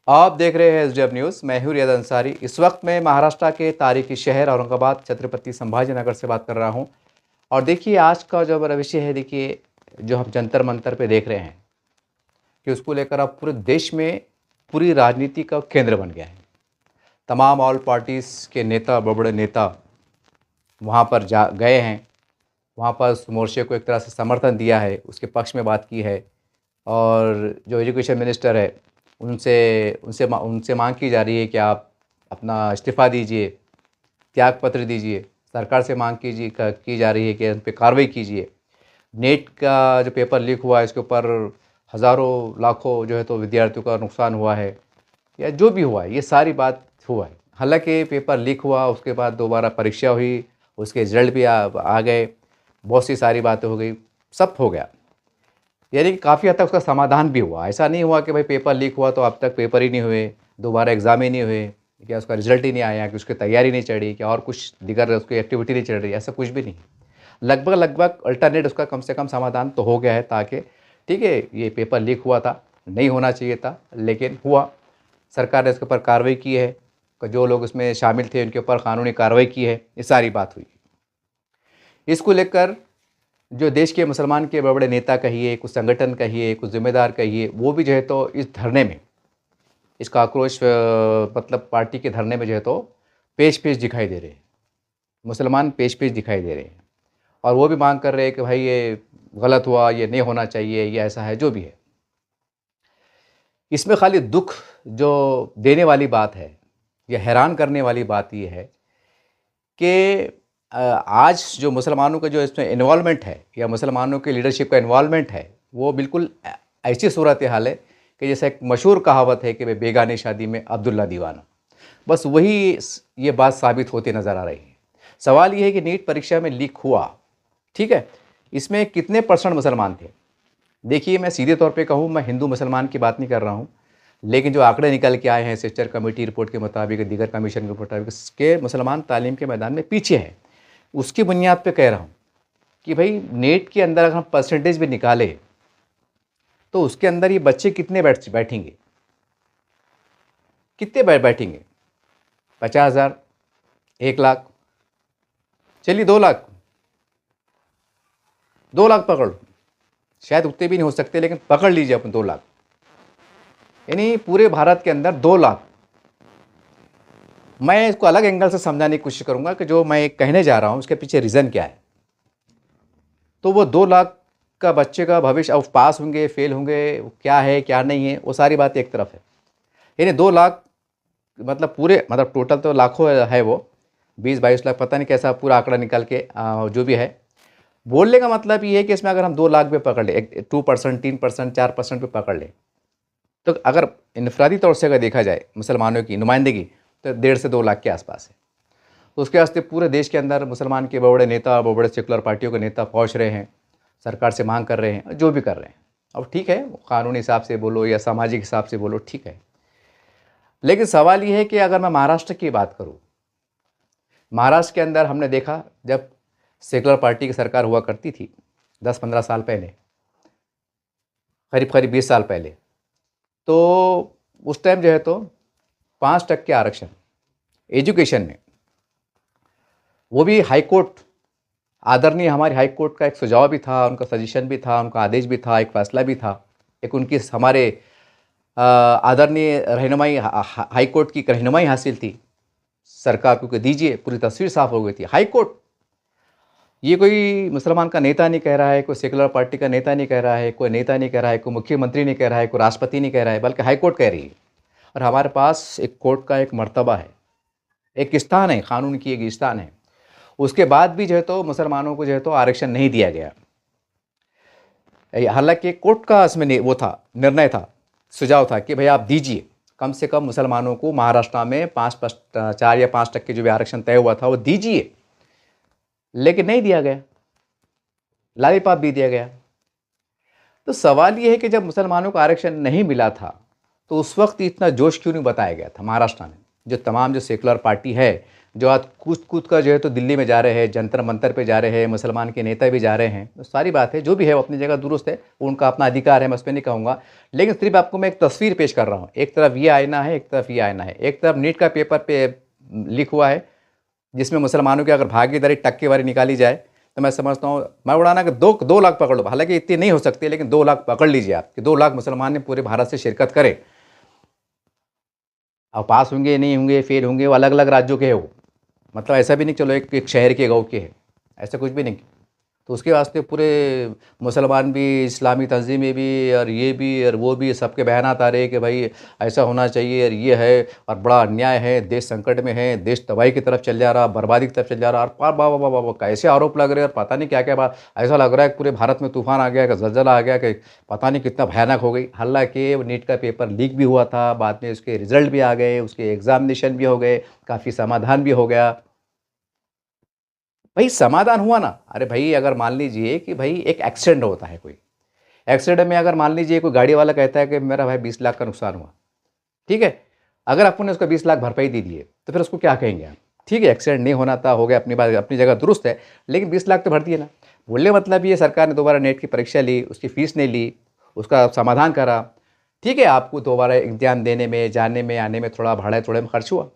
आप देख रहे हैं एसडीएफ न्यूज़। मैं हूं रियाद अंसारी। इस वक्त मैं महाराष्ट्र के तारीखी शहर औरंगाबाद छत्रपति संभाजी नगर से बात कर रहा हूं। और देखिए, आज का जो हमारा विषय है, देखिए जो हम जंतर मंतर पे देख रहे हैं कि उसको लेकर अब पूरे देश में पूरी राजनीति का केंद्र बन गया है। तमाम ऑल पार्टीज़ के नेता, बड़े बड़े नेता वहाँ पर जा गए हैं। वहाँ पर उस मोर्चे को एक तरह से समर्थन दिया है, उसके पक्ष में बात की है। और जो एजुकेशन मिनिस्टर है, उनसे मांग की जा रही है कि आप अपना इस्तीफ़ा दीजिए, त्याग पत्र दीजिए। सरकार से मांग की जा रही है कि उन पर कार्रवाई कीजिए। नेट का जो पेपर लीक हुआ है, इसके ऊपर हज़ारों लाखों जो है तो विद्यार्थियों का नुकसान हुआ है, या जो भी हुआ है, ये सारी बात हुआ है। हालांकि पेपर लीक हुआ, उसके बाद दोबारा परीक्षा हुई, उसके रिजल्ट भी आ गए, बहुत सी सारी बातें हो गई, सब हो गया। यानी कि काफ़ी हद तक उसका समाधान भी हुआ। ऐसा नहीं हुआ कि भाई पेपर लीक हुआ तो अब तक पेपर ही नहीं हुए, दोबारा एग्ज़ाम ही नहीं हुए, क्या उसका रिजल्ट ही नहीं आया, कि उसकी तैयारी नहीं चढ़ी, कि और कुछ दीगर उसकी एक्टिविटी नहीं चल रही, ऐसा कुछ भी नहीं। लगभग अल्टरनेट उसका कम से कम समाधान तो हो गया है, ताकि ठीक है, ये पेपर लीक हुआ था, नहीं होना चाहिए था, लेकिन हुआ। सरकार ने इसके ऊपर कार्रवाई की है, जो लोग उसमें शामिल थे उनके ऊपर कानूनी कार्रवाई की है, ये सारी बात हुई। इसको लेकर जो देश के मुसलमान के बड़े बड़े नेता कहिए, कुछ संगठन कहिए, कुछ जिम्मेदार कहिए, वो भी जो है तो इस धरने में, इसका आक्रोश मतलब पार्टी के धरने में जो है तो पेश पेश दिखाई दे रहे हैं। मुसलमान पेश पेश दिखाई दे रहे हैं, और वो भी मांग कर रहे हैं कि भाई ये गलत हुआ, ये नहीं होना चाहिए, ये ऐसा है, जो भी है। इसमें खाली दुख जो देने वाली बात है, या हैरान करने वाली बात ये है कि आज जो मुसलमानों का जो इसमें इन्वॉल्वमेंट है, या मुसलमानों के लीडरशिप का इन्वॉल्वमेंट है, वो बिल्कुल ऐसी सूरत हाल है कि जैसे एक मशहूर कहावत है कि भाई बेगाने शादी में अब्दुल्ला दीवाना। बस वही ये बात साबित होती नज़र आ रही है। सवाल ये है कि नीट परीक्षा में लीक हुआ, ठीक है, इसमें कितने परसेंट मुसलमान थे? देखिए, मैं सीधे तौर पे कहूँ, मैं हिंदू मुसलमान की बात नहीं कर रहा हूँ, लेकिन जो आंकड़े निकल के आए हैं सिस्टर कमेटी रिपोर्ट के मुताबिक, दीगर कमीशन के मुताबिक, के मुसलमान तालीम के मैदान में पीछे हैं। उसकी बुनियाद पे कह रहा हूँ कि भाई नेट के अंदर अगर हम परसेंटेज भी निकाले तो उसके अंदर ये बच्चे कितने बैठेंगे, कितने बैठेंगे? 50,000, 1 लाख, चलिए 2 लाख, 2 लाख पकड़ लो, शायद उतने भी नहीं हो सकते, लेकिन पकड़ लीजिए अपन 2 लाख। यानी पूरे भारत के अंदर 2 लाख। मैं इसको अलग एंगल से समझाने की कोशिश करूंगा कि जो मैं कहने जा रहा हूं उसके पीछे रीज़न क्या है। तो वो 2 लाख का बच्चे का भविष्य, अब पास होंगे, फेल होंगे, क्या है क्या नहीं है, वो सारी बात एक तरफ है। यानी 2 लाख मतलब पूरे, मतलब टोटल तो लाखों है, वो 20-22 लाख, पता नहीं कैसा पूरा आंकड़ा निकाल के जो भी है। बोलने का मतलब ये है कि इसमें अगर हम 2 लाख पे पकड़ ले, 2%, 3%, 4% पे पकड़ ले, तो अगर इनफरादी तौर से अगर देखा जाए मुसलमानों की नुमाइंदगी, तो 1.5 से 2 लाख के आसपास है। तो उसके वास्ते पूरे देश के अंदर मुसलमान के बड़े नेता, बड़े सेकुलर पार्टियों के नेता पहुंच रहे हैं, सरकार से मांग कर रहे हैं, जो भी कर रहे हैं। अब ठीक है, कानूनी हिसाब से बोलो या सामाजिक हिसाब से बोलो, ठीक है। लेकिन सवाल ये है कि अगर मैं महाराष्ट्र की बात करूं, महाराष्ट्र के अंदर हमने देखा, जब सेकुलर पार्टी की सरकार हुआ करती थी 10-15 साल पहले, करीब 20 साल पहले, तो उस टाइम जो है तो 5% आरक्षण एजुकेशन में, वो भी हाई कोर्ट, आदरणीय हमारी हाई कोर्ट का एक सुझाव भी था, उनका सजेशन भी था, उनका आदेश भी था, एक फैसला भी था, एक उनकी हमारे आदरणीय रहनुमाई, हाई कोर्ट की रहनुमाई हासिल थी सरकार को कि दीजिए, पूरी तस्वीर साफ हो गई थी। हाई कोर्ट, ये कोई मुसलमान का नेता नहीं कह रहा है, कोई सेकुलर पार्टी का नेता नहीं कह रहा है, कोई नेता नहीं कह रहा है, कोई मुख्यमंत्री नहीं कह रहा है, कोई राष्ट्रपति नहीं कह रहा है, बल्कि हाई कोर्ट कह रही है। और हमारे पास एक कोर्ट का एक मर्तबा है, एक स्थान है, कानून की एक स्थान है। उसके बाद भी जो है तो मुसलमानों को जो है तो आरक्षण नहीं दिया गया। हालांकि कोर्ट का इसमें वो था, निर्णय था, सुझाव था कि भाई आप दीजिए, कम से कम मुसलमानों को महाराष्ट्र में 4 या 5% जो भी आरक्षण तय हुआ था वो दीजिए, लेकिन नहीं दिया गया, लालीपाप भी दिया गया। तो सवाल ये है कि जब मुसलमानों को आरक्षण नहीं मिला था, तो उस वक्त इतना जोश क्यों नहीं बताया गया था महाराष्ट्र में? जो तमाम जो सेकुलर पार्टी है, जो आज कूद कूद कर जो है तो दिल्ली में जा रहे हैं, जंतर मंतर पे जा रहे हैं, मुसलमान के नेता भी जा रहे हैं, तो सारी बात है, जो भी है वो अपनी जगह दुरुस्त है, उनका अपना अधिकार है, मैं उस पर नहीं कहूँगा। लेकिन सिर्फ आपको मैं एक तस्वीर पेश कर रहा हूँ, एक तरफ ये आईना है, एक तरफ ये आईना है। एक तरफ नीट का पेपर पे लीक हुआ है, जिसमें मुसलमानों की अगर भागीदारी टक्केवारी निकाली जाए तो मैं समझता हूँ, मैं उड़ाना कि 2 लाख पकड़ लो, हालांकि इतनी नहीं हो सकती, लेकिन 2 लाख पकड़ लीजिए आप कि 2 लाख मुसलमान ने पूरे भारत से शिरकत करें। अब पास होंगे नहीं होंगे, फेल होंगे, वो अलग अलग राज्यों के हैं वो, मतलब ऐसा भी नहीं चलो एक शहर के गाँव के हैं, ऐसा कुछ भी नहीं। तो उसके वास्ते पूरे मुसलमान भी, इस्लामी तंजीमें भी और ये भी और वो भी, सबके बयानात आ रहे हैं कि भाई ऐसा होना चाहिए और ये है और बड़ा अन्याय है, देश संकट में है, देश तबाही की तरफ चल जा रहा, बर्बादी की तरफ चल जा रहा। और बाबा बाबा बाबा कैसे आरोप लग रहे हैं और पता नहीं क्या क्या बात, ऐसा लग रहा है कि पूरे भारत में तूफान आ गया, कि ज़लज़ला आ गया, कि पता नहीं कितना भयानक हो गई। हालांकि नीट का पेपर लीक भी हुआ था, बाद में उसके रिजल्ट भी आ गए, उसके एग्जामिनेशन भी हो गए, काफ़ी समाधान भी हो गया। भाई समाधान हुआ ना, अरे भाई अगर मान लीजिए कि भाई एक एक्सीडेंट होता है, कोई एक्सीडेंट में अगर मान लीजिए कोई गाड़ी वाला कहता है कि मेरा भाई 20 लाख का नुकसान हुआ, ठीक है, अगर आपने उसको 20 लाख भरपाई दे दिए तो फिर उसको क्या कहेंगे आप? ठीक है, एक्सीडेंट नहीं होना था, हो गया, अपनी बात अपनी जगह दुरुस्त है, लेकिन 20 लाख तो भर दिए ना। बोलने मतलब ये सरकार ने दोबारा नेट की परीक्षा ली, उसकी फीस नहीं ली, उसका समाधान करा, ठीक है, आपको दोबारा एग्जाम देने में, जाने में, आने में थोड़ा भाड़ा थोड़े में खर्च हुआ।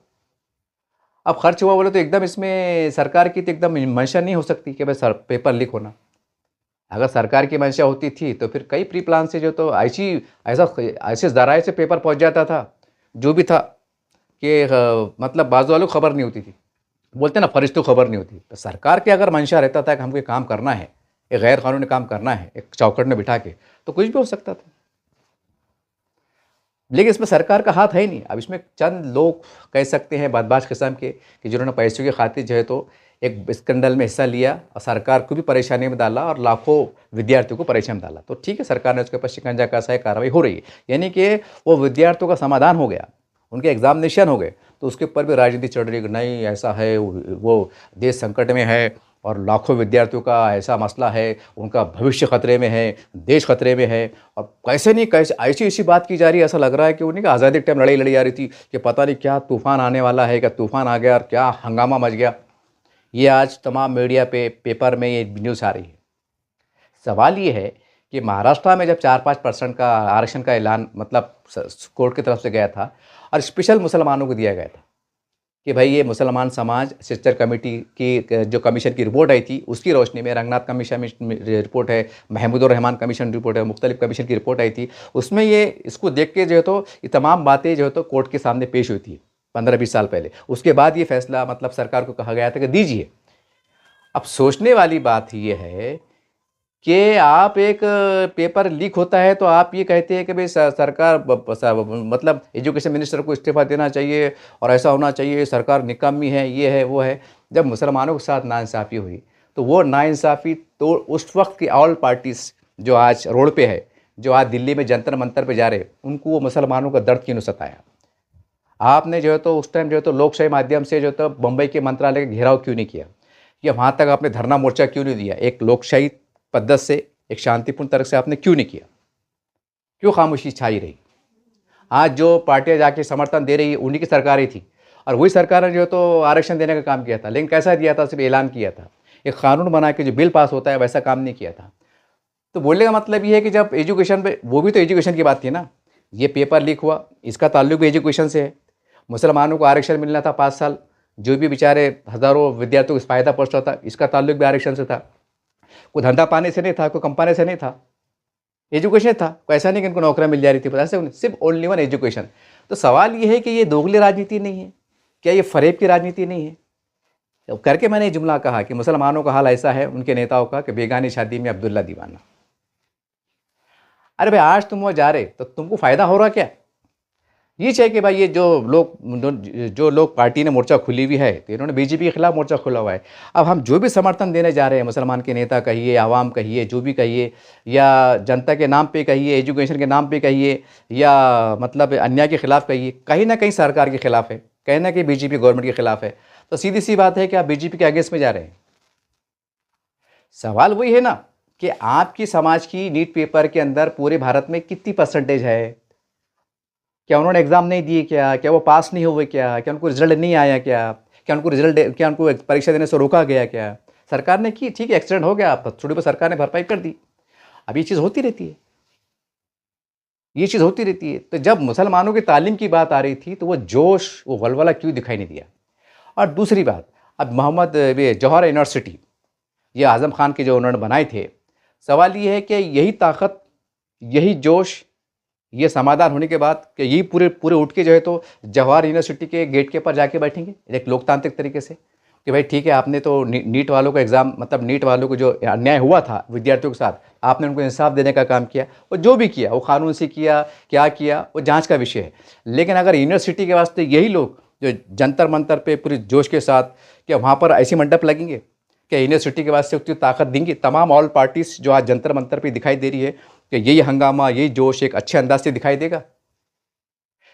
अब खर्च हुआ बोले तो एकदम इसमें सरकार की तो एकदम मंशा नहीं हो सकती कि भाई सर पेपर लीक होना। अगर सरकार की मंशा होती थी तो फिर कई प्री प्लान से जो तो ऐसे ज़राए से पेपर पहुंच जाता था, जो भी था कि मतलब बाजू वालों को खबर नहीं होती थी, बोलते ना फरिश्तों को खबर नहीं होती। तो सरकार के अगर मंशा रहता था कि हमको ये काम करना है, एक गैर कानूनी काम करना है, एक चौकट में बिठा के, तो कुछ भी हो सकता था। लेकिन इसमें सरकार का हाथ है ही नहीं। अब इसमें चंद लोग कह सकते हैं बदमाश किस्म के कि जिन्होंने पैसों की खातिर जो है तो एक स्कैंडल में हिस्सा लिया और सरकार को भी परेशानी में डाला और लाखों विद्यार्थियों को परेशानी में डाला। तो ठीक है, सरकार ने उसके ऊपर शिकंजा कसा है, कार्रवाई हो रही है, यानी कि वो विद्यार्थियों का समाधान हो गया, उनके एग्जामिनेशन हो गए, तो उसके ऊपर भी राजनीति चढ़ रही है कि नहीं ऐसा है, वो देश संकट में है और लाखों विद्यार्थियों का ऐसा मसला है, उनका भविष्य खतरे में है, देश खतरे में है। और कैसे नहीं कैसे ऐसी ऐसी बात की जा रही है, ऐसा लग रहा है कि उन्हीं का आज़ादी के टाइम लड़ाई लड़ी जा रही थी कि पता नहीं क्या तूफान आने वाला है, क्या तूफान आ गया और क्या हंगामा मच गया। ये आज तमाम मीडिया पे, पेपर में ये न्यूज़ आ रही है। सवाल ये है कि महाराष्ट्र में जब 4-5% का आरक्षण का ऐलान मतलब कोर्ट की तरफ से गया था और स्पेशल मुसलमानों को दिया गया था कि भाई ये मुसलमान समाज सिस्टर कमेटी की जो कमीशन की रिपोर्ट आई थी, उसकी रोशनी में, रंगनाथ कमीशन रिपोर्ट है, महमूदुर रहमान कमीशन रिपोर्ट है, मुख्तलिफ कमीशन की रिपोर्ट आई थी, उसमें ये इसको देख के जो है तो ये तमाम बातें जो है तो कोर्ट के सामने पेश हुई थी 15-20 साल पहले। उसके बाद ये फैसला मतलब सरकार को कहा गया था कि दीजिए। अब सोचने वाली बात ये है कि आप एक पेपर लीक होता है तो आप ये कहते हैं कि भाई सरकार मतलब एजुकेशन मिनिस्टर को इस्तीफा देना चाहिए और ऐसा होना चाहिए, सरकार निकम्मी है, ये है वो है। जब मुसलमानों के साथ नाइंसाफ़ी हुई तो वो नाइंसाफ़ी तो उस वक्त की ऑल पार्टीज़ जो आज रोड पे है, जो आज दिल्ली में जंतर मंतर पे जा रहे, उनको वो मुसलमानों का दर्द क्यों नहीं सताया? आपने जो है तो उस टाइम जो है तो लोकशाही माध्यम से जो है तो बम्बई के मंत्रालय का घेराव क्यों नहीं किया, या वहाँ तक आपने धरना मोर्चा क्यों नहीं दिया? एक लोकशाही पद्धत से, एक शांतिपूर्ण तरह से आपने क्यों नहीं किया? क्यों खामोशी छाई रही? आज जो पार्टियां जाके समर्थन दे रही है उन्हीं की सरकार ही थी और वही सरकार ने जो तो आरक्षण देने का काम किया था, लेकिन कैसा दिया था? सिर्फ ऐलान किया था, एक कानून बना के जो बिल पास होता है वैसा काम नहीं किया था। तो बोलने का मतलब ये है कि जब एजुकेशन पे, वो भी तो एजुकेशन की बात थी ना, ये पेपर लीक हुआ, इसका ताल्लुक भी एजुकेशन से है। मुसलमानों को आरक्षण मिलना था 5 साल, जो भी बेचारे हज़ारों विद्यार्थियों को फ़ायदा पहुँचता था, इसका ताल्लुक भी आरक्षण से था। कोई धंधा पाने से नहीं था, कोई कम पाने से नहीं था, एजुकेशन था। कोई ऐसा नहीं कि इनको नौकरियाँ मिल जा रही थी, ऐसे सिर्फ ओनली वन एजुकेशन। तो सवाल ये है कि ये दोगली राजनीति नहीं है क्या? ये फरेब की राजनीति नहीं है? तो करके मैंने ये जुमला कहा कि मुसलमानों का हाल ऐसा है उनके नेताओं का कि बेगानी शादी में अब्दुल्ला दीवाना। अरे भाई आज तुम वो जा रहे तो तुमको फ़ायदा हो रहा क्या? ये चाहिए कि भाई ये जो लोग पार्टी ने मोर्चा खुली हुई है तो इन्होंने बीजेपी के खिलाफ मोर्चा खुला हुआ है। अब हम जो भी समर्थन देने जा रहे हैं, मुसलमान के नेता कहिए, आवाम कहिए, जो भी कहिए, या जनता के नाम पे कहिए, एजुकेशन के नाम पे कहिए, या मतलब अन्याय के खिलाफ कहिए, कहीं ना कहीं सरकार के खिलाफ है, कहीं ना कहीं बीजेपी गवर्नमेंट के खिलाफ है। तो सीधी सी बात है कि आप बीजेपी के अगेंस्ट में जा रहे हैं। सवाल वही है ना कि आपकी समाज की नीट पेपर के अंदर पूरे भारत में कितनी परसेंटेज है? क्या उन्होंने एग्ज़ाम नहीं दिए क्या? क्या वो पास नहीं हुए क्या? क्या उनको रिजल्ट नहीं आया क्या? क्या उनको रिजल्ट, क्या उनको परीक्षा देने से रोका गया? क्या सरकार ने की? ठीक है, एक्सीडेंट हो गया, छोटे पर सरकार ने भरपाई कर दी। अब ये चीज़ होती रहती है, ये चीज़ होती रहती है। तो जब मुसलमानों की तालीम की बात आ रही थी तो वो जोश, वो वलवला क्यों दिखाई नहीं दिया? और दूसरी बात, अब मोहम्मद ये जौहर यूनिवर्सिटी, ये आज़म खान के जो उन्होंने बनाए थे, सवाल ये है कि यही ताकत, यही जोश, ये समाधान होने के बाद कि यही पूरे पूरे उठ के जो है तो जवाहर यूनिवर्सिटी के गेट के ऊपर जाके बैठेंगे एक लोकतांत्रिक तरीके से कि भाई ठीक है, आपने तो नीट वालों का एग्ज़ाम, मतलब नीट वालों को जो अन्याय हुआ था विद्यार्थियों के साथ, आपने उनको इंसाफ देने का काम किया, और जो भी किया वो कानून से किया, क्या किया वो जांच का विषय है। लेकिन अगर यूनिवर्सिटी के वास्ते यही लोग जो जंतर मंतर पे पूरे जोश के साथ, क्या वहाँ पर ऐसी मंडप लगेंगे? क्या यूनिवर्सिटी के वास्ते उतनी ताकत देंगी? तमाम ऑल पार्टीज जो आज जंतर मंतर पे दिखाई दे रही है कि यही हंगामा, यही जोश एक अच्छे अंदाज से दिखाई देगा?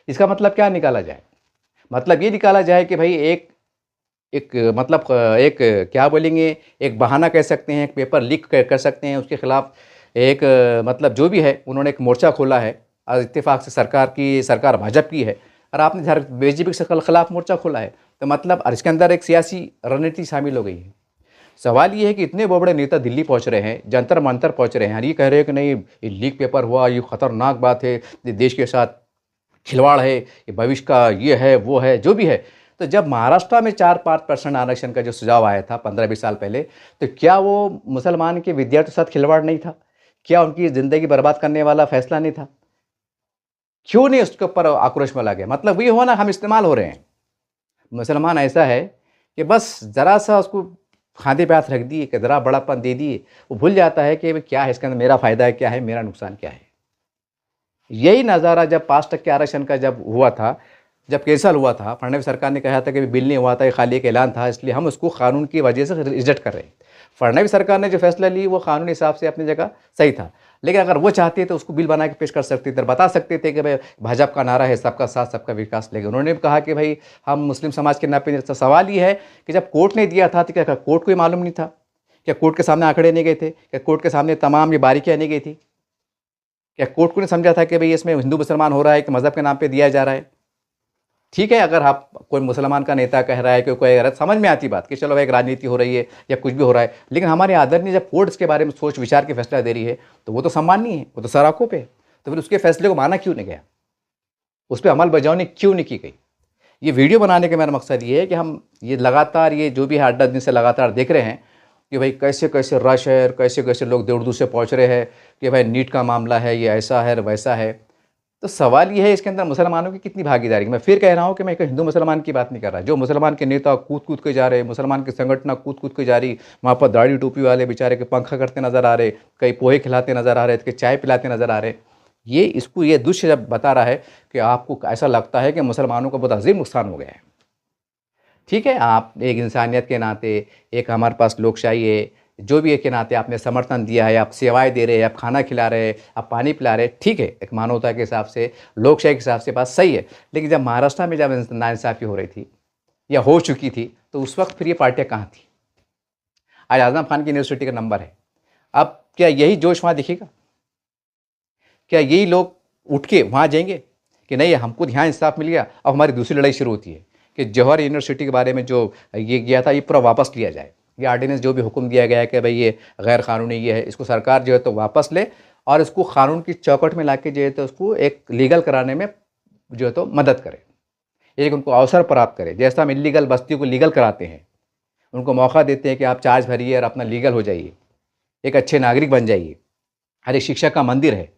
इसका मतलब क्या निकाला जाए? मतलब ये निकाला जाए कि भाई एक एक मतलब एक क्या बोलेंगे, एक बहाना कह सकते हैं, एक पेपर लीक कर सकते हैं, उसके खिलाफ एक मतलब जो भी है उन्होंने एक मोर्चा खोला है और इत्तेफाक से सरकार भाजपा की है, और आपने बीजेपी के खिलाफ मोर्चा खोला है, तो मतलब और इसके अंदर एक सियासी रणनीति शामिल हो गई है। सवाल ये है कि इतने बड़े नेता दिल्ली पहुंच रहे हैं, जंतर मंतर पहुंच रहे हैं, और ये कह रहे हैं कि नहीं ये लीक पेपर हुआ, ये खतरनाक बात है, ये देश के साथ खिलवाड़ है, ये भविष्य का ये है वो है जो भी है। तो जब महाराष्ट्र में 4-5% आरक्षण का जो सुझाव आया था 15-20 साल पहले, तो क्या वो मुसलमान के विद्यार्थियों के साथ खिलवाड़ नहीं था? क्या उनकी ज़िंदगी बर्बाद करने वाला फैसला नहीं था? क्यों नहीं उसके ऊपर आक्रोश में गया? मतलब ये हुआ ना, हम इस्तेमाल हो रहे हैं। मुसलमान ऐसा है कि बस ज़रा सा उसको खांधे पे हाथ रख दिए कि ज़रा बड़ापन दे दिए, वो भूल जाता है कि क्या है इसके अंदर, मेरा फ़ायदा है क्या है, मेरा नुकसान क्या है। यही नज़ारा जब 5% आरक्षण का जब हुआ था, जब कैंसल हुआ था, फडणवीस सरकार ने कहा था कि बिल नहीं हुआ था, ये खाली एक ऐलान था, इसलिए हम उसको कानून की वजह से रिजेक्ट कर रहे हैं। फडणवीस सरकार ने जो फैसला ली वो कानूनी हिसाब से अपनी जगह सही था, लेकिन अगर वो चाहते तो उसको बिल बना के पेश कर सकते थे, बता सकते थे कि भाई भाजपा का नारा है सबका साथ सबका विकास, लेकिन उन्होंने कहा कि भाई हम मुस्लिम समाज के नाते। तो सवाल ये है कि जब कोर्ट ने दिया था तो क्या कोर्ट को मालूम नहीं था? क्या कोर्ट के सामने आंकड़े नहीं गए थे? क्या कोर्ट के सामने तमाम ये बारीकियाँ नहीं गई थी? क्या कोर्ट को नहीं समझा था कि भाई इसमें हिंदू मुसलमान हो रहा है कि मज़हब के नाम पे दिया जा रहा है? ठीक है, अगर आप कोई मुसलमान का नेता कह रहा है कि कोई गलत, समझ में आती बात कि चलो भाई एक राजनीति हो रही है या कुछ भी हो रहा है, लेकिन हमारे आदरणीय जब कोर्ट इसके बारे में सोच विचार के फैसला दे रही है तो वो तो सम्माननीय है, वो तो सराखों पे। तो फिर उसके फैसले को माना क्यों नहीं गया? उस पर अमल बजावनी क्यों नहीं की गई? ये वीडियो बनाने का मेरा मकसद ये है कि हम ये लगातार ये जो भी है 8-10 दिन से लगातार देख रहे हैं कि भाई कैसे कैसे रश है, कैसे कैसे लोग दूर दूर से पहुँच रहे हैं कि भाई नीट का मामला है, ये ऐसा है वैसा है। तो सवाल ये है इसके अंदर मुसलमानों की कितनी भागीदारी? मैं फिर कह रहा हूँ कि मैं हिंदू मुसलमान की बात नहीं कर रहा। जो मुसलमान के नेता कूद कूद के जा रहे, मुसलमान की संगठन कूद कूद के जा रही, वहाँ पर दाढ़ी टोपी वाले बेचारे के पंखा करते नज़र आ रहे, कई पोहे खिलाते नज़र आ रहे, कई चाय पिलाते नज़र आ रहे। ये दृश्य जब बता रहा है कि आपको ऐसा लगता है कि मुसलमानों का बहुत अजीम नुकसान हो गया है। ठीक है, आप एक इंसानियत के नाते, एक हमारे पास लोकशाही है, जो भी है के नाते आपने समर्थन दिया है, आप सेवाएं दे रहे हैं, आप खाना खिला रहे हैं, आप पानी पिला रहे हैं, ठीक है, एक मानवता के हिसाब से, लोकशाही के हिसाब से बात सही है। लेकिन जब महाराष्ट्र में जब नाइंसाफ़ी हो रही थी या हो चुकी थी, तो उस वक्त फिर ये पार्टियाँ कहाँ थी? आज आज़म खान की यूनिवर्सिटी का नंबर है। अब क्या यही जोश वहाँ दिखेगा? क्या यही लोग उठ के वहाँ जाएंगे कि नहीं हमको यहाँ इंसाफ मिल गया? अब हमारी दूसरी लड़ाई शुरू होती है कि जौहर यूनिवर्सिटी के बारे में जो ये गया था ये पूरा वापस लिया जाए। ये ऑर्डिनेंस जो भी हुक्म दिया गया है कि भाई ये गैर कानूनी ये है, इसको सरकार जो है तो वापस ले और इसको कानून की चौकट में लाके जो है तो उसको एक लीगल कराने में जो है तो मदद करे, एक उनको अवसर प्राप्त करे। जैसा हम इलीगल बस्ती को लीगल कराते हैं, उनको मौका देते हैं कि आप चार्ज भरिए और अपना लीगल हो जाइए, एक अच्छे नागरिक बन जाइए, हर एक शिक्षा का मंदिर है।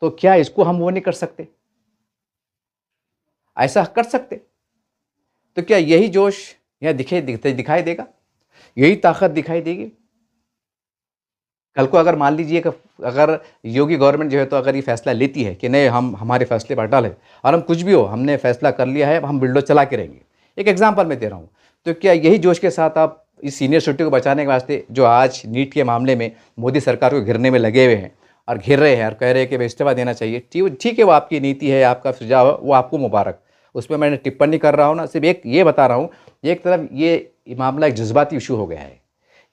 तो क्या इसको हम वो नहीं कर सकते? ऐसा कर सकते? तो क्या यही जोश यहाँ दिखाई देगा? यही ताकत दिखाई देगी? कल को अगर मान लीजिए कि अगर योगी गवर्नमेंट जो है तो अगर ये फैसला लेती है कि नहीं हम हमारे फैसले पर अटल है और हम कुछ भी हो हमने फैसला कर लिया है, अब हम बिल्डो चला के रहेंगे, एक एग्जाम्पल मैं दे रहा हूँ, तो क्या यही जोश के साथ आप इस यूनिवर्सिटी को बचाने के वास्ते जो आज नीट के मामले में मोदी सरकार को घिरने में लगे हुए हैं और घिर रहे हैं और कह रहे हैं कि भाई इस्तीफा देना चाहिए, ठीक है, वो आपकी नीति है, आपका सुझाव है, वो आपको मुबारक, उस पर मैंने टिप्पणी कर रहा हूँ ना, सिर्फ एक ये बता रहा हूँ, एक तरफ ये मामला एक जज्बाती इशू हो गया है।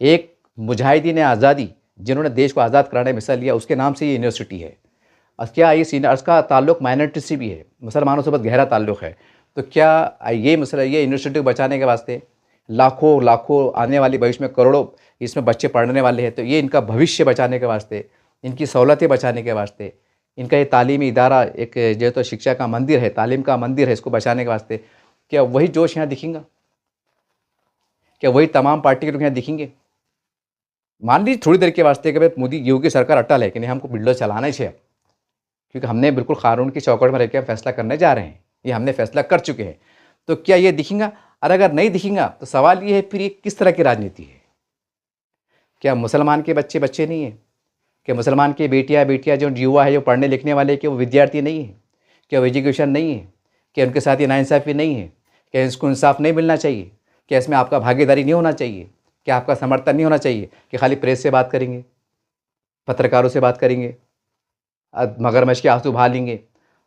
एक मुजाहिदीन आज़ादी जिन्होंने देश को आज़ाद कराने में हिस्सा लिया उसके नाम से ये यूनिवर्सिटी है, और क्या ये उसका ताल्लुक माइनॉरिटी से भी है, मुसलमानों से बहुत गहरा ताल्लुक है। तो क्या ये मसला, ये यूनिवर्सिटी को बचाने के वास्ते लाखों लाखों आने वाली भविष्य में करोड़ों इसमें बच्चे पढ़ने वाले हैं, तो ये इनका भविष्य बचाने के वास्ते, इनकी सहूलतें बचाने के वास्ते, इनका ये तालीमी इदारा एक जो तो शिक्षा का मंदिर है, तालीम का मंदिर है, इसको बचाने के वास्ते क्या वही जोश यहाँ दिखेगा? क्या वही तमाम पार्टी के लोग यहाँ दिखेंगे? मान लीजिए थोड़ी देर के वास्ते कि भाई मोदी योगी सरकार अटल है कि नहीं, हमको बिल्डर चलाना ही चाहिए, क्योंकि हमने बिल्कुल कानून की चौकट में रहकर फैसला करने जा रहे हैं, ये हमने फैसला कर चुके हैं, तो क्या ये दिखेगा? और अगर नहीं दिखेगा तो सवाल ये है फिर ये किस तरह की राजनीति है? क्या मुसलमान के बच्चे बच्चे नहीं हैं? क्या मुसलमान की बेटियां जो युवा है, जो पढ़ने लिखने वाले, कि वो विद्यार्थी नहीं है? क्या वो एजुकेशन नहीं है? क्या उनके साथ ये नाइंसाफ़ी नहीं है? क्या इसको इंसाफ नहीं मिलना चाहिए? क्या इसमें आपका भागीदारी नहीं होना चाहिए? क्या आपका समर्थन नहीं होना चाहिए कि खाली प्रेस से बात करेंगे, पत्रकारों से बात करेंगे, मगरमच्छ के आंसू बहा लेंगे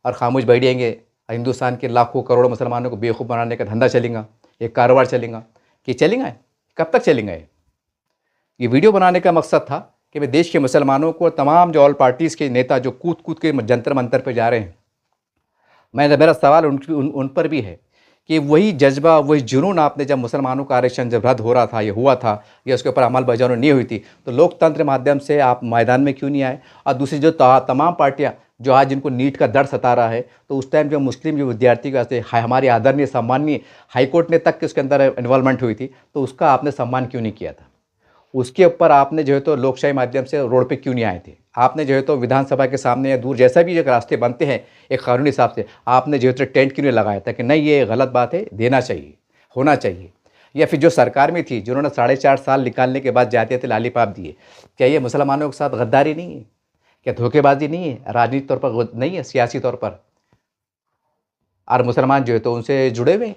और खामोश बैठ जाएंगे? हिंदुस्तान के लाखों करोड़ों मुसलमानों को बेवकूफ़ बनाने का धंधा चलेगा, एक कारोबार चलेगा कि चलेगा? कब तक चलेगा? ये वीडियो बनाने का मकसद था कि मैं देश के मुसलमानों को, तमाम जो ऑल पार्टीज़ के नेता जो कूद कूद के जंतर मंतर पर जा रहे हैं, मेरा सवाल उन पर भी है कि वही जज्बा, वही जुनून आपने जब मुसलमानों का आरक्षण जब रद्द हो रहा था, ये हुआ था, या उसके ऊपर अमल बजावनी नहीं हुई थी, तो लोकतंत्र माध्यम से आप मैदान में क्यों नहीं आए? और दूसरी जो तमाम पार्टियां जो आज जिनको नीट का डर सता रहा है, तो उस टाइम जो मुस्लिम जो विद्यार्थी के वास्ते हमारी आदरणीय सम्माननीय हाईकोर्ट ने तक के उसके अंदर इन्वॉल्वमेंट हुई थी, तो उसका आपने सम्मान क्यों नहीं किया था? उसके ऊपर आपने जो है तो लोकशाही माध्यम से रोड पे क्यों नहीं आए थे? आपने जो है तो विधानसभा के सामने या दूर जैसा भी एक रास्ते बनते हैं एक कानूनी हिसाब से, आपने जो है तो टेंट क्यों नहीं लगाया था कि नहीं ये गलत बात है, देना चाहिए, होना चाहिए? या फिर जो सरकार में थी जिन्होंने 4.5 साल निकालने के बाद जाते थे लालीपाप दिए, क्या ये मुसलमानों के साथ गद्दारी नहीं है? क्या धोखेबाजी नहीं है? राजनीतिक तौर पर नहीं है, सियासी तौर पर? और मुसलमान जो है तो उनसे जुड़े हुए हैं,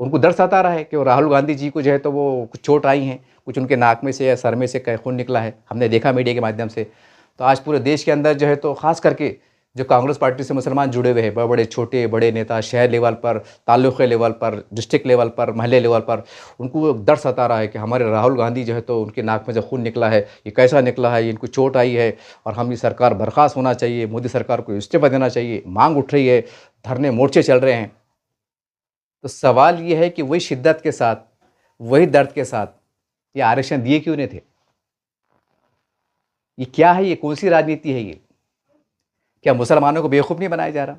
उनको डर सता रहा है कि वो राहुल गांधी जी को जो है तो वो कुछ चोट आई हैं, कुछ उनके नाक में से या सर में से खून निकला है, हमने देखा मीडिया के माध्यम से। तो आज पूरे देश के अंदर जो है तो ख़ास करके जो कांग्रेस पार्टी से मुसलमान जुड़े हुए हैं, बड़े बड़े छोटे बड़े नेता, शहर लेवल पर, ताल्लुक़े लेवल पर, डिस्ट्रिक्ट लेवल पर, महल्ले लेवल पर, उनको डर सता रहा है कि हमारे राहुल गांधी जो है तो उनके नाक में जो खून निकला है, ये कैसा निकला है, इनको चोट आई है और हम ये सरकार बर्खास्त होना चाहिए, मोदी सरकार को इस्तीफा देना चाहिए, मांग उठ रही है, धरने मोर्चे चल रहे हैं। तो सवाल ये है कि वही शिद्दत के साथ, वही दर्द के साथ ये आरक्षण दिए क्यों नहीं थे? ये क्या है? ये कौन सी राजनीति है ये? क्या मुसलमानों को बेवकूफ़ नहीं बनाया जा रहा?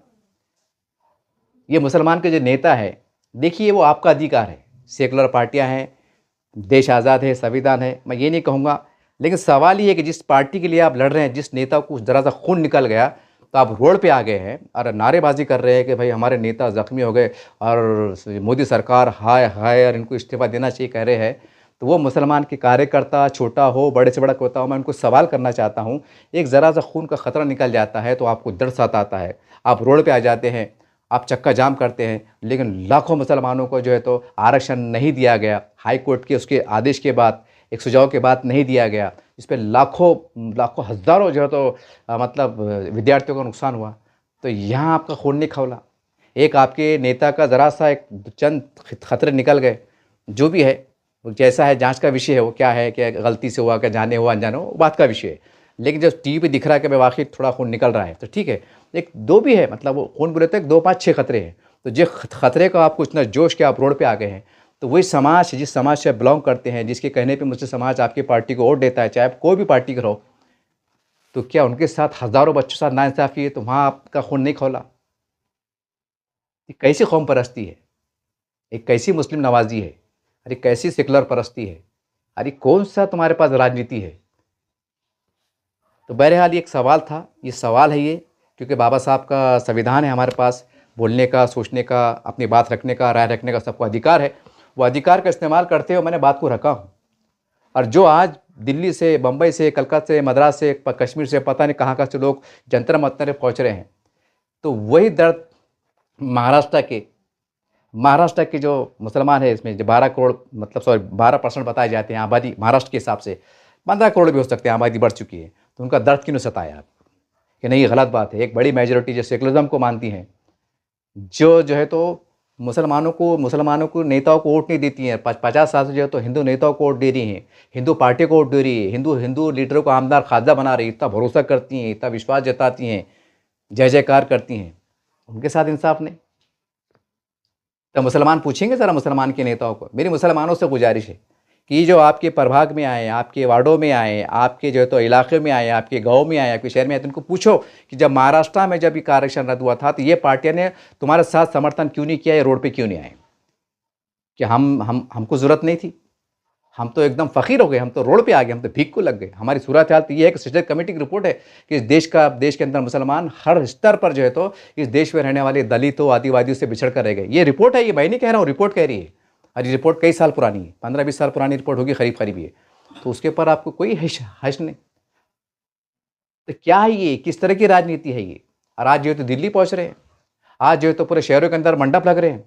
ये मुसलमान के जो नेता है, देखिए वो आपका अधिकार है, सेकुलर पार्टियां हैं, देश आज़ाद है, संविधान है, मैं ये नहीं कहूँगा, लेकिन सवाल ये है कि जिस पार्टी के लिए आप लड़ रहे हैं, जिस नेता को ज़रा सा खून निकल गया तो आप रोड पे आ गए हैं और नारेबाजी कर रहे हैं कि भाई हमारे नेता ज़ख्मी हो गए और मोदी सरकार हाय हाय और इनको इस्तीफा देना चाहिए कह रहे हैं। तो वो मुसलमान के कार्यकर्ता, छोटा हो बड़े से बड़ा कोता हो, मैं उनको सवाल करना चाहता हूँ, एक ज़रा सा खून का ख़तरा निकल जाता है तो आपको डर सताता है, आप रोड पे आ जाते हैं, आप चक्का जाम करते हैं। लेकिन लाखों मुसलमानों को जो है तो आरक्षण नहीं दिया गया, हाई कोर्ट के उसके आदेश के बाद, एक सुझाव के बाद नहीं दिया गया, इस पे लाखों लाखों हज़ारों जो है तो मतलब विद्यार्थियों का नुकसान हुआ। तो यहाँ आपका खून नहीं खौला, एक आपके नेता का ज़रा सा एक चंद खतरे निकल गए, जो भी है वो जैसा है, जांच का विषय है, वो क्या है, क्या गलती से हुआ, क्या जाने हुआ अनजाने हुआ, वो बात का विषय है। लेकिन जब टीवी पे दिख रहा है कि भाई वाकई थोड़ा खून निकल रहा है तो ठीक है, एक दो भी है, मतलब वो खून बोले तो एक 2 5 6 खतरे हैं। तो जो खतरे का आपको इतना जोश के आप रोड पे आ गए हैं, तो वही समाज, जिस समाज से आप बिलोंग करते हैं, जिसके कहने पे मुझसे समाज आपकी पार्टी को वोट देता है, चाहे आप कोई भी पार्टी का रहो, तो क्या उनके साथ हज़ारों बच्चों के साथ नाइंसाफ़ी है तो वहाँ आपका खून नहीं खौला? ये कैसी कौम परस्ती है? एक कैसी मुस्लिम नवाजी है? अरे कैसी सेकुलर परस्ती है? अरे कौन सा तुम्हारे पास राजनीति है? तो बहरहाल ये एक सवाल था, ये सवाल है ये, क्योंकि बाबा साहब का संविधान है हमारे पास, बोलने का, सोचने का, अपनी बात रखने का, राय रखने का सबको अधिकार है। वो अधिकार का इस्तेमाल करते हुए मैंने बात को रखा हूँ। और जो आज दिल्ली से, बम्बई से, कलकत्ता से, मद्रास से, कश्मीर से, पता नहीं कहाँ से लोग जंतर मंतर पहुँच रहे हैं, तो वही दर्द महाराष्ट्र के जो मुसलमान है, इसमें जो 12 करोड़, मतलब 12% बताए जाते हैं आबादी महाराष्ट्र के हिसाब से, 15 करोड़ भी हो सकते हैं, आबादी बढ़ चुकी है, तो उनका दर्द क्यों नहीं सताया आप कि नहीं ये गलत बात है? एक बड़ी मेजॉरिटी जो सेकुलरिज्म को मानती हैं, जो है तो मुसलमानों को नेताओं को वोट नहीं देती हैं, 50 साल से जो है तो हिंदू नेताओं को वोट दे रही हैं, हिंदू पार्टी को वोट दे रही है, हिंदू लीडरों को आमदार खाजा बना रही है, इतना भरोसा करती हैं, इतना विश्वास जताती हैं, जय जयकार करती हैं, उनके साथ इंसाफ नहीं। तो मुसलमान पूछेंगे ज़रा मुसलमान के नेताओं को। मेरी मुसलमानों से गुजारिश है कि जो आपके प्रभाग में आए, आपके वार्डों में आए, आपके जो है तो इलाके में आए, आपके गाँव में आए, आपके शहर में आए, तो उनको पूछो कि जब महाराष्ट्र में जब ये आरक्षण रद्द हुआ था तो ये पार्टियां ने तुम्हारे साथ समर्थन क्यों नहीं किया, ये रोड पे क्यों नहीं आए? कि हमको ज़रूरत नहीं थी, हम तो एकदम फ़कीर हो गए, हम तो रोड पे आ गए, हम तो भीख को लग गए। हमारी सूरत हाल तो ये है कि सजद कमेटी की रिपोर्ट है कि देश के अंदर मुसलमान हर स्तर पर जो है तो इस देश में रहने वाले दलितों, आदिवासियों से बिछड़ कर रह गए। ये रिपोर्ट है, ये मैं नहीं कह रहा हूँ, रिपोर्ट कह रही है। और ये रिपोर्ट कई साल पुरानी है, 15-20 साल पुरानी रिपोर्ट होगी करीब ये। तो उसके ऊपर आपको कोई हश नहीं। तो क्या है ये, किस तरह की राजनीति है ये? और आज जो है तो दिल्ली पहुँच रहे हैं, आज जो है तो पूरे शहरों के अंदर मंडप लग रहे हैं,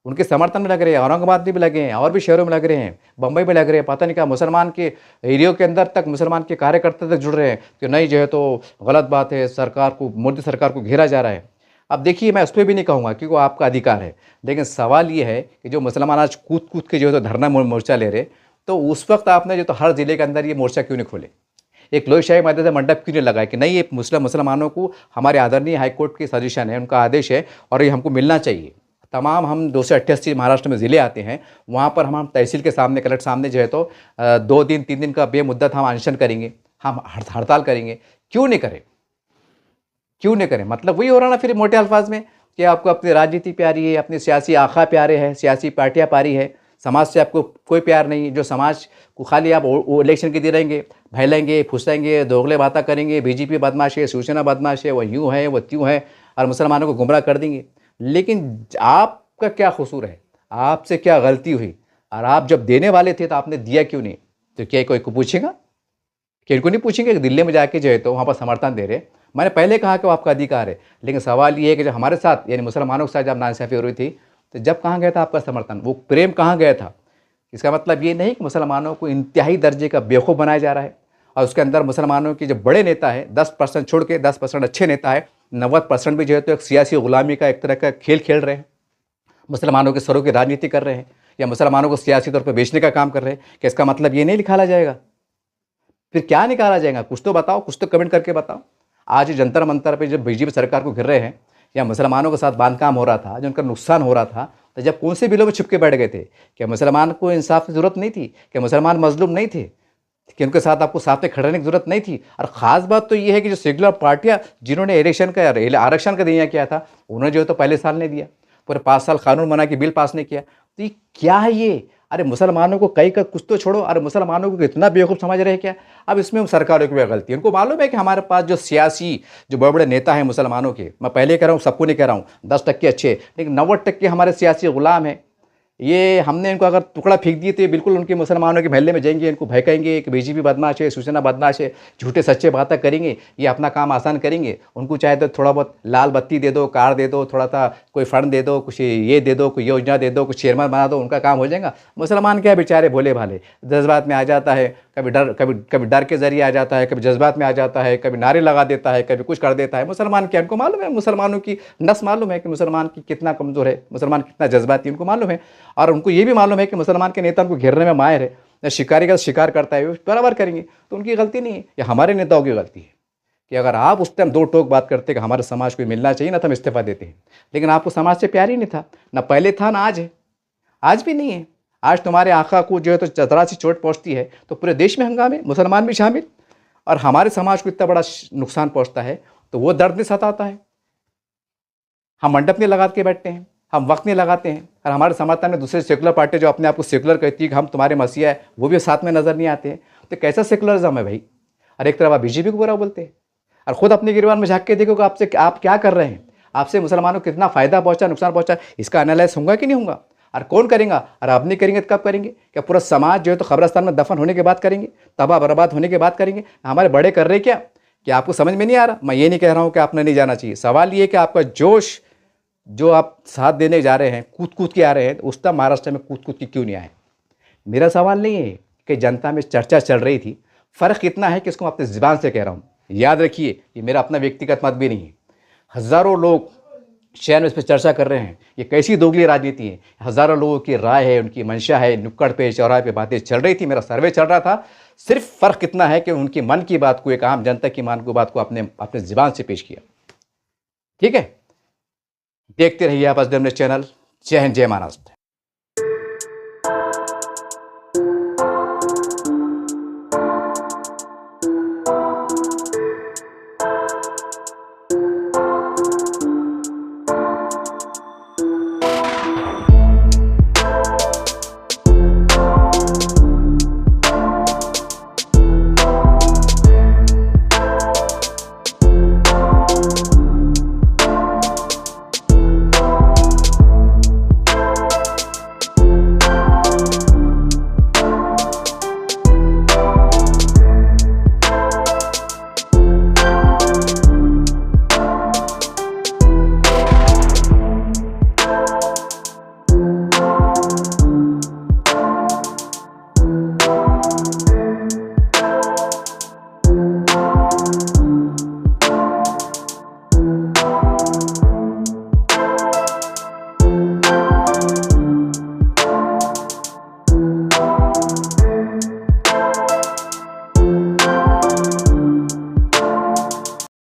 उनके समर्थन में लग रहे हैं, औरंगाबाद में भी लगे हैं, और भी शहरों में लग रहे हैं, बम्बई में लग रहे हैं। पता नहीं क्या मुसलमान के एरियो के अंदर तक मुसलमान के कार्यकर्ता तक जुड़ रहे हैं कि नहीं जो है तो गलत बात है, सरकार को, मोदी सरकार को घेरा जा रहा है। अब देखिए, मैं उस पर भी नहीं कहूँगा क्योंकि वो आपका अधिकार है, लेकिन सवाल ये है कि जो मुसलमान आज कूद कूद के जो है तो धरना मोर्चा ले रहे, तो उस वक्त आपने जो तो हर ज़िले के अंदर ये मोर्चा क्यों नहीं खोले? एक लोहशाही मदद मंडप क्यों नहीं लगाए कि नहीं, ये मुसलमानों को हमारे आदरणीय हाईकोर्ट की सजेशन है, उनका आदेश है और ये हमको मिलना चाहिए। तमाम हम 288 महाराष्ट्र में ज़िले आते हैं, वहाँ पर हम तहसील के सामने, कलेक्टर सामने जो है तो 2 दिन 3 दिन का बेमुद्दत हम अनशन करेंगे, हम हड़ताल करेंगे। क्यों नहीं करें? क्यों नहीं करें? मतलब वही हो रहा ना फिर मोटे अल्फाज में कि आपको अपनी राजनीति प्यारी है, अपने सियासी आखा प्यारे हैं, सियासी पार्टियाँ प्यारी है, समाज से आपको कोई प्यार नहीं। जो समाज को खाली आप इलेक्शन के दे रहेंगे, भैलेंगे, फुसलेंगे, दोगले बातें करेंगे, बीजेपी बदमाश है, शिवसेना बदमाश है, वो यूँ है, वो त्यों है, और मुसलमानों को गुमराह कर देंगे। लेकिन आपका क्या कसूर है? आपसे क्या गलती हुई? और आप जब देने वाले थे तो आपने दिया क्यों नहीं? तो क्या कोई को पूछेगा? कि इनको नहीं पूछेंगे कि दिल्ली में जाके जो है तो वहाँ पर समर्थन दे रहे? मैंने पहले कहा कि वो आपका अधिकार है, लेकिन सवाल ये है कि जब हमारे साथ यानी मुसलमानों के साथ जब नाइंसाफ़ी हो रही थी, तो जब कहाँ गया था आपका समर्थन? वो प्रेम कहाँ गया था? इसका मतलब ये नहीं कि मुसलमानों को इंतहाई दर्जे का बेवकूफ़ बनाया जा रहा है और उसके अंदर मुसलमानों के जो बड़े नेता है 10% छोड़ के 10% अच्छे नेता है, 90% भी जो है तो एक सियासी गुलामी का एक तरह का खेल खेल रहे हैं, मुसलमानों के सरों की राजनीति कर रहे हैं या मुसलमानों को सियासी तौर पर बेचने का काम कर रहे हैं। कि इसका मतलब ये नहीं निकाला जाएगा? फिर क्या निकाला जाएगा? कुछ तो बताओ, कुछ तो कमेंट करके बताओ। आज जंतर मंतर पे जब बीजेपी सरकार को घिर रहे हैं या मुसलमानों के साथ बांधकाम हो रहा था, जो उनका नुकसान हो रहा था, तो जब कौन से बिलों में छुप के बैठ गए थे? क्या मुसलमान को इंसाफ की ज़रूरत नहीं थी? क्या मुसलमान मजलूम नहीं थे कि उनके साथ आपको साथ में खड़े रहने की ज़रूरत नहीं थी? और ख़ास बात तो ये है कि जो सेक्युलर पार्टियाँ जिन्होंने आरक्षण का दिया किया था, उन्होंने जो है तो पहले साल नहीं दिया, पूरे 5 साल कानून बना के बिल पास नहीं किया। तो ये क्या है ये? अरे मुसलमानों को कई का कुछ तो छोड़ो, अरे मुसलमानों को इतना बेवकूफ़ समझ रहे हैं क्या? अब इसमें सरकारों की भी गलती है। उनको मालूम है कि हमारे पास जो सियासी जो बड़े बड़े नेता हैं मुसलमानों के, मैं पहले कह रहा हूँ, सबको नहीं कह रहा हूँ, 10% अच्छे, लेकिन 90% हमारे सियासी गुलाम हैं। ये हमने इनको अगर टुकड़ा फेंक दिए तो ये बिल्कुल उनके मुसलमानों के महल्ले में जाएंगे, इनको भड़काएंगे कि बीजेपी बदमाश है, शिवसेना बदमाश है, झूठे सच्चे बातें करेंगे, ये अपना काम आसान करेंगे। उनको चाहे तो थोड़ा बहुत लाल बत्ती दे दो, कार दे दो, थोड़ा सा कोई फंड दे दो, कुछ ये दे दो, कोई योजना दे दो, कुछ चेयरमैन बना दो, उनका काम हो जाएगा। मुसलमान क्या बेचारे भोले भाले, जज्बात में आ जाता है, कभी डर के जरिए आ जाता है, कभी जज्बात में आ जाता है, कभी नारे लगा देता है, कभी कुछ कर देता है। मुसलमान क्या, उनको मालूम है, मुसलमानों की नस मालूम है कि मुसलमान की कितना कमज़ोर है, मुसलमान कितना जज्बाती, उनको मालूम है। और उनको ये भी मालूम है कि मुसलमान के नेता उनको घेरने में माहिर है, या शिकारी का शिकार करता है, वो बराबर करेंगे। तो उनकी गलती नहीं है, ये हमारे नेताओं की गलती है कि अगर आप उस टाइम दो टोक बात करते कि हमारे समाज को मिलना चाहिए ना, तो हम इस्तीफा देते हैं। लेकिन आपको समाज से प्यार ही नहीं था, ना पहले था ना आज है, आज भी नहीं है। आज तुम्हारे आका को जो है तो चतरा सी चोट पहुँचती है तो पूरे देश में हंगामे, मुसलमान भी शामिल, और हमारे समाज को इतना बड़ा नुकसान पहुँचता है तो वो दर्द नहीं सताता है। हम मंडप नहीं लगा के बैठते हैं, हम वक्त नहीं लगाते हैं, और हमारे समर्थन में दूसरे सेकुलर पार्टी जो अपने आप को सेकुलर कहती है कि हम तुम्हारे मसीहा है, वो भी साथ में नज़र नहीं आते हैं। तो कैसा सेकुलरिज्म है भाई? और एक तरफ आप बीजेपी को बुरा बोलते हैं और खुद अपने गिरबान में झाँक के देखो कि आपसे आप क्या कर रहे हैं, आपसे मुसलमानों को कितना फ़ायदा पहुँचा, नुकसान पहुँचा, इसका एनालाइज होगा कि नहीं होगा? और कौन करेगा? और आप नहीं करेंगे तो कब करेंगे? क्या पूरा समाज जो है तो कब्रस्तान में दफन होने के बाद करेंगे, तबाह बर्बाद होने के बाद करेंगे? हमारे बड़े कर रहे क्या? कि आपको समझ में नहीं आ रहा? मैं ये नहीं कह रहा हूँ कि आपने नहीं जाना चाहिए, सवाल ये कि आपका जोश जो आप साथ देने जा रहे हैं, कूद कूद के आ रहे हैं, उस टाइम महाराष्ट्र में कूद कूद के क्यों नहीं आए? मेरा सवाल नहीं है कि जनता में चर्चा चल रही थी, फ़र्क इतना है कि इसको मैं अपनी ज़ुबान से कह रहा हूँ। याद रखिए, ये मेरा अपना व्यक्तिगत मत भी नहीं है। हज़ारों लोग शहर में इस पर चर्चा कर रहे हैं, ये कैसी दोगली राजनीति है। हज़ारों लोगों की राय है, उनकी मंशा है, नुक्कड़ पे चौराहे पे बातें चल रही थी, मेरा सर्वे चल रहा था। सिर्फ फ़र्क इतना है कि उनकी मन की बात को, एक आम जनता की मन की बात को अपने ज़ुबान से पेश किया। ठीक है, देखते रहिए आप एसडीएम न्यूज़ चैनल। जय हिंद, जय महाराष्ट्र।